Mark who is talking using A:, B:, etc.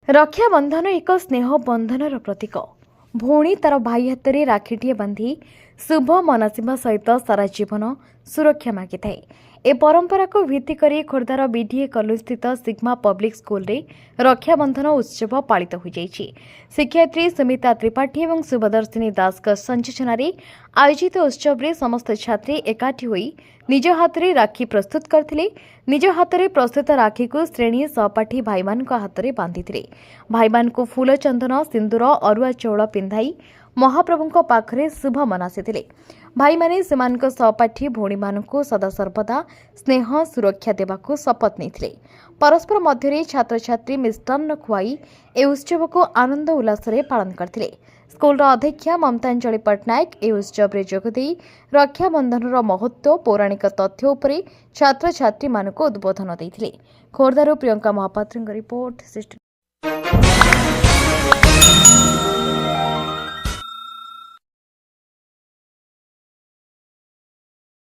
A: रक्षाबंधन एक स्नेह बंधनर प्रतीक। भौणी तार भाई हाथ में राखीटे बांधि शुभ मनसिबा सहित सारा जीवन सुरक्षा मागी थाए। ए परंपरा को भित्ति करी खोर्धार बीडीए कॉलेज स्थित सिग्मा पब्लिक स्कूल रे रक्षाबंधन उत्सव पालित हो जाइछि। शिक्षयित्री सुमिता त्रिपाठी और शुभदर्शिनी दास संयोजन आयोजित उत्सव रे समस्त छात्री एकाठी होई निज हाथ में राखी प्रस्तुत करथिले। निज हाथ में प्रस्तुत राखी को श्रेणी सहपाठी भाई मान हाथ में बांधि भाई मान को फूल चंदन सिंदूर अरुआ चौल पिंधाई महाप्रभु पाखरे शुभ मनासी भाई माने सेमानक सहपाठी भौणी मानकु सदा सर्वदा स्नेह सुरक्षा देवाकु शपथ नहीं। परस्पर मध्य छात्र छात्री मिष्टान्न खुआई ए उत्सव को आनंद उल्लास पालन करथिले। स्कूल अध्यक्षा ममतांजलि पट्टनायक ए उत्सव रे जोगदे रक्षाबंधन महत्व पौराणिक तथ्य उपरे छात्र छात्री मानकु उद्बोधन देथिले। खोर्धारू प्रियंका महापात्र रिपोर्ट।